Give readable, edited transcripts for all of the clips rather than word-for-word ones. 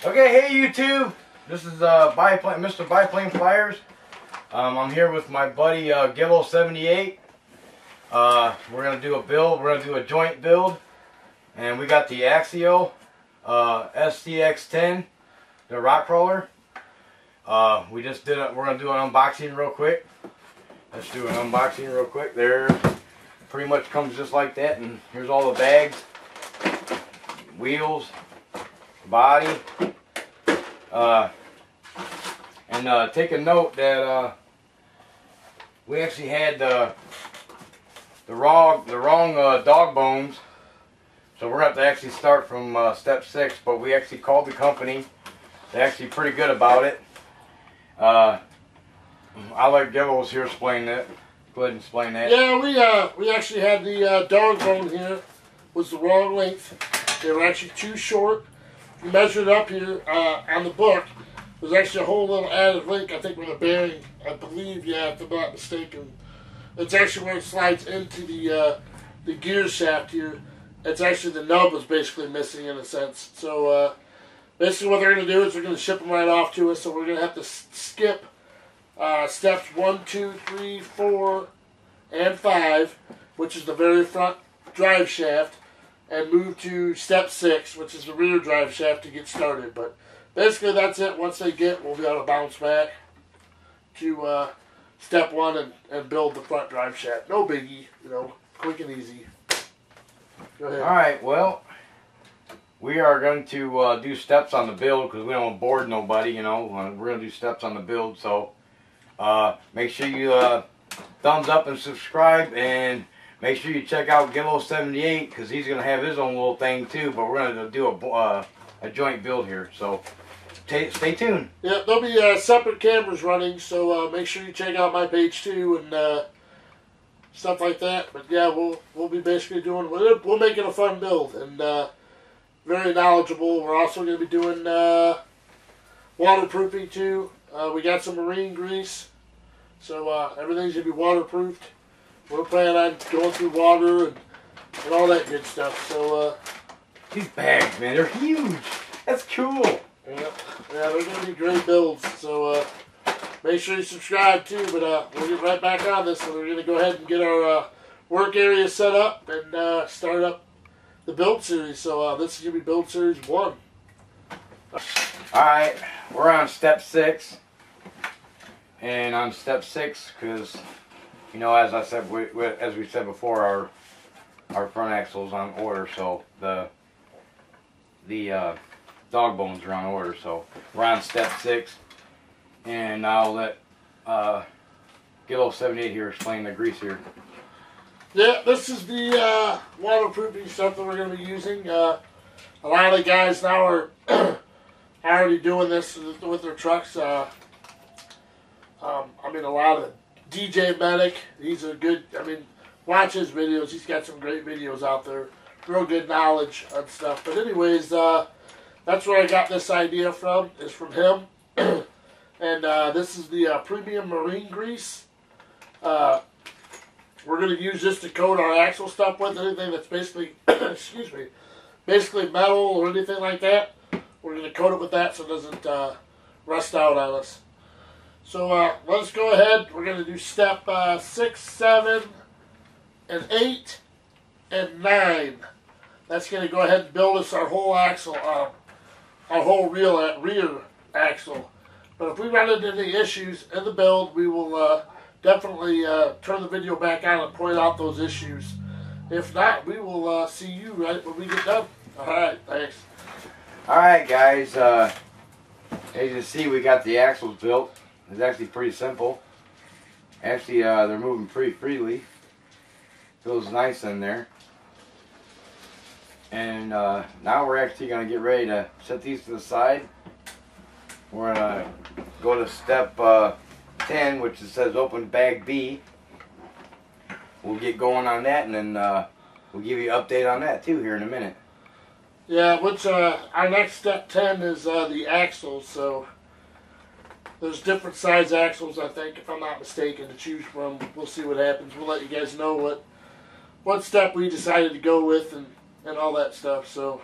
Okay, hey YouTube. This is Mr. Biplane Flyers. I'm here with my buddy Gillo78. We're gonna do a build. We're gonna do a joint build, and we got the Axio STX10, the rock crawler. We just did it. We're gonna do an unboxing real quick. Let's do an unboxing real quick. There, pretty much comes just like that, and here's all the bags, wheels, body. Take a note that we actually had the wrong dog bones, so we're gonna have to actually start from step 6. But we actually called the company. They're actually pretty good about it. I'll let Gillos here explain that. Go ahead and explain that. Yeah, we actually had the dog bone here was the wrong length. They were actually too short. If you measured up here on the book, there's actually a whole little added link, I think, with a bearing, I believe, yeah, if I'm not mistaken. It's actually where it slides into the gear shaft here. It's actually the nub was basically missing in a sense. So basically what they're going to do is they're going to ship them right off to us, so we're going to have to skip steps 1, 2, 3, 4, and 5, which is the very front drive shaft, and move to step 6, which is the rear drive shaft to get started. But basically that's it. Once they get, we'll be able to bounce back to step 1 and build the front drive shaft. No biggie, you know, quick and easy. Go ahead. Alright, well, we are going to do steps on the build because we don't want to board nobody, you know. We're going to do steps on the build, so make sure you thumbs up and subscribe, and make sure you check out Gillo78 because he's going to have his own little thing too, but we're going to do a joint build here, so stay tuned. Yeah, there'll be separate cameras running, so make sure you check out my page too and stuff like that. But yeah, we'll be basically doing, we'll make it a fun build and very knowledgeable. We're also going to be doing waterproofing too. We got some marine grease, so everything's going to be waterproofed. We're planning on going through water and all that good stuff. So these bags, man, they're huge. That's cool. Yeah, they're going to be great builds. So make sure you subscribe too. But we'll get right back on this. So we're going to go ahead and get our work area set up and start up the build series. So this is going to be build series 1. Alright, we're on step 6. And on step 6, because, you know, as I said, as we said before, our front axle's on order, so the dog bones are on order. So we're on step 6, and I'll let Gillo78 here explain the grease here. Yeah, this is the waterproofing stuff that we're going to be using. A lot of the guys now are already doing this with their trucks. I mean, a lot of DJ Medic, he's a good, I mean, watch his videos. He's got some great videos out there. Real good knowledge on stuff. But anyways, that's where I got this idea from, is from him. And this is the premium marine grease. We're going to use this to coat our axle stuff with. Anything that's basically, excuse me, basically metal or anything like that, we're going to coat it with that so it doesn't rust out on us. So let's go ahead. We're going to do step 6, 7, and 8, and 9. That's going to go ahead and build us our whole axle, our whole rear axle. But if we run into any issues in the build, we will definitely turn the video back on and point out those issues. If not, we will see you right when we get done. Alright, thanks. Alright guys, as you can see, we got the axles built. It's actually pretty simple. Actually, they're moving pretty freely. Feels nice in there. And now we're actually going to get ready to set these to the side. We're going to go to step 10, which says open bag B. We'll get going on that, and then we'll give you an update on that too here in a minute. Yeah, which our next step 10 is the axles. So there's different size axles, I think, if I'm not mistaken, to choose from. We'll see what happens. We'll let you guys know what step we decided to go with and all that stuff. So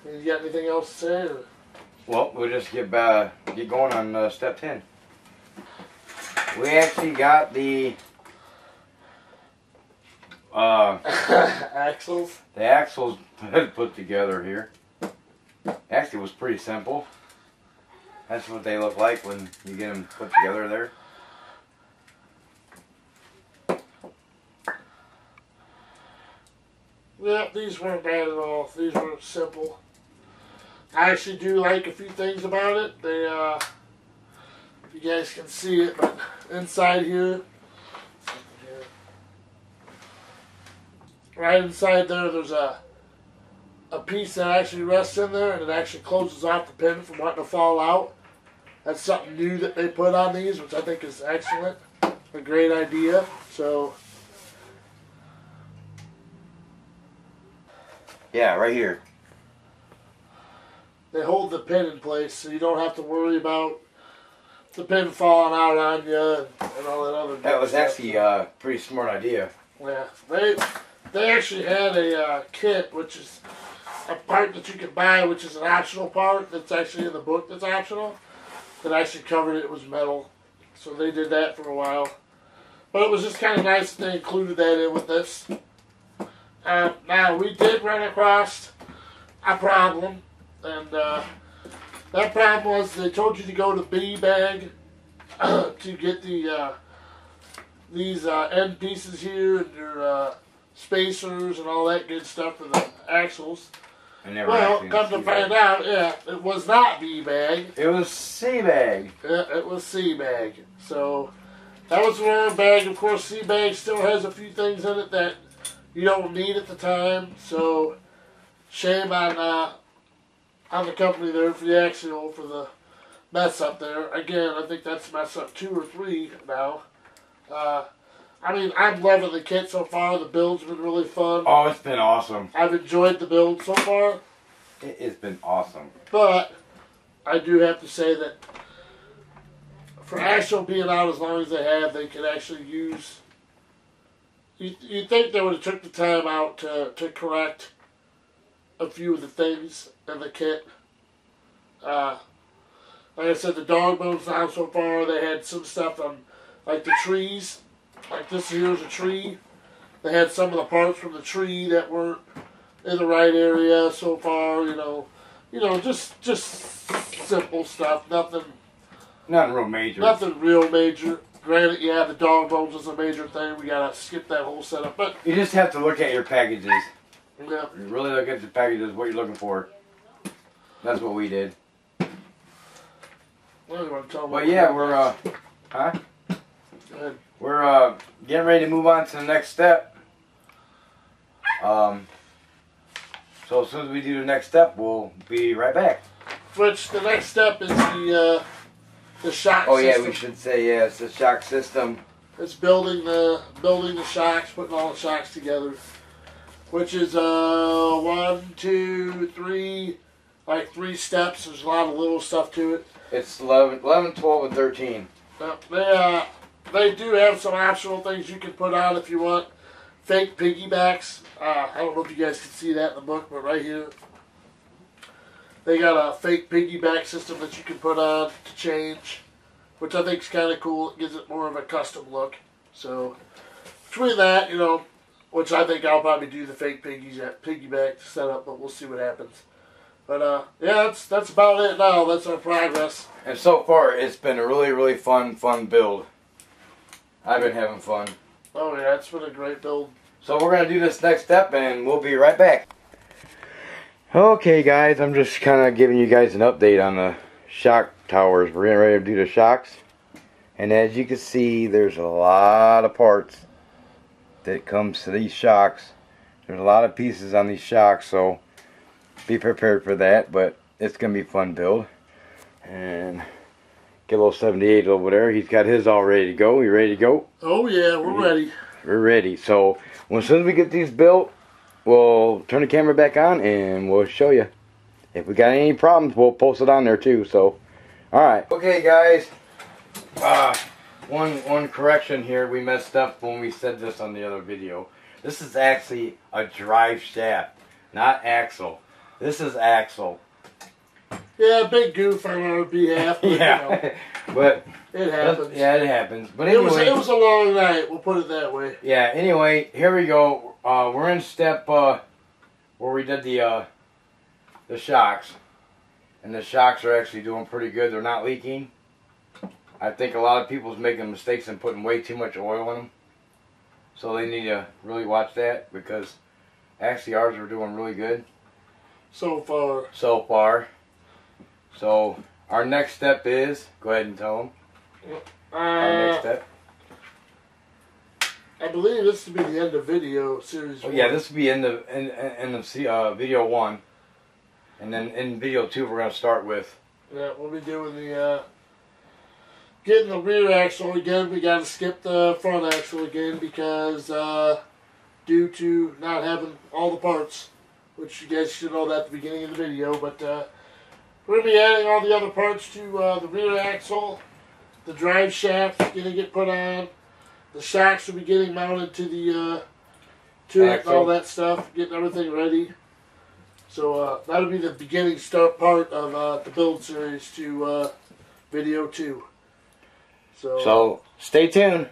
You got anything else to say? Or? Well, we'll just get going on step 10. We actually got the axles. The axles put together here. Actually, it was pretty simple. That's what they look like when you get them put together there. Yeah, these weren't bad at all. These were simple. I actually do like a few things about it. They, if you guys can see it, but inside here, right inside there, there's a piece that actually rests in there, and it actually closes off the pin from wanting to fall out. That's something new that they put on these, which I think is excellent. A great idea. So, yeah, right here. They hold the pin in place, so you don't have to worry about the pin falling out on you and all that other. That was actually a pretty smart idea. Yeah, they actually had a kit, which is a part that you can buy, which is an optional part that's actually in the book that's optional. That actually covered it was metal, so they did that for a while. But it was just kind of nice that they included that in with this. Now we did run across a problem. And that problem was they told you to go to B Bag to get the these end pieces here and your spacers and all that good stuff for the axles. Well, come to find out, yeah, it was not B Bag. It was C Bag. Yeah, it was C Bag. So that was the wrong bag. Of course, C Bag still has a few things in it that you don't need at the time. So shame on the company there for the axle for the mess up there. Again, I think that's mess up 2 or 3 now. I mean, I'm loving the kit so far. The build's been really fun. Oh, it's been awesome. I've enjoyed the build so far. It's been awesome. But I do have to say that for Axle being out as long as they have, they could actually use. You'd think they would have took the time out to correct a few of the things in the kit. Like I said, the dog bones now so far, they had some stuff on, like the trees. Like this here's a tree. They had some of the parts from the tree that weren't in the right area so far. You know, just simple stuff. Nothing real major. Nothing real major. Granted, yeah, the dog bones is a major thing. We gotta skip that whole setup, but you just have to look at your packages. Yeah. You really look at the packages, what you're looking for. That's what we did. But yeah, we're we're getting ready to move on to the next step. So as soon as we do the next step, we'll be right back. Which the next step is the shock system. Oh yeah, we should say yeah, it's the shock system. It's building the shocks, putting all the shocks together. Which is 1, 2, 3, like 3 steps. There's a lot of little stuff to it. It's 11, 12, and 13. They do have some optional things you can put on if you want. Fake piggybacks. I don't know if you guys can see that in the book, but right here, they got a fake piggyback system that you can put on to change, which I think is kind of cool. It gives it more of a custom look. So between that, you know, which I think I'll probably do the fake piggyback setup, but we'll see what happens. But yeah, that's about it now. That's our progress. And so far, it's been a really, really fun build. I've been having fun. Oh yeah, it's been a great build. So we're gonna do this next step, and we'll be right back. Okay, guys, I'm just kind of giving you guys an update on the shock towers. We're getting ready to do the shocks, and as you can see, there's a lot of parts that comes to these shocks. There's a lot of pieces on these shocks, so be prepared for that, but it's gonna be a fun build. And get a little 78 over there. He's got his all ready to go. You ready to go? Oh yeah, we're ready. We're ready. So as soon as we get these built, we'll turn the camera back on and we'll show you. If we got any problems, we'll post it on there too. So, all right. Okay, guys. One correction here. We messed up when we said this on the other video. This is actually a drive shaft, not axle. This is Axel. Yeah, big goof on our behalf. But, Yeah, but it happens. Yeah, it happens. But anyway, it was a long night. We'll put it that way. Yeah. Anyway, here we go. We're in step where we did the shocks, and the shocks are actually doing pretty good. They're not leaking. I think a lot of people's making mistakes and putting way too much oil in them, so they need to really watch that because actually ours are doing really good So far. So our next step is, go ahead and tell them. Our next step. I believe this will be the end of video series 1. Yeah, this will be in the video 1, and then in video 2 we're gonna start with. Yeah, we'll be doing the getting the rear axle again. We got to skip the front axle again because due to not having all the parts, which you guys should know that at the beginning of the video, but we're going to be adding all the other parts to the rear axle. The drive shaft is going to get put on. The shocks will be getting mounted to the to it and all that stuff, getting everything ready. So that'll be the beginning start part of the build series to video 2. So stay tuned.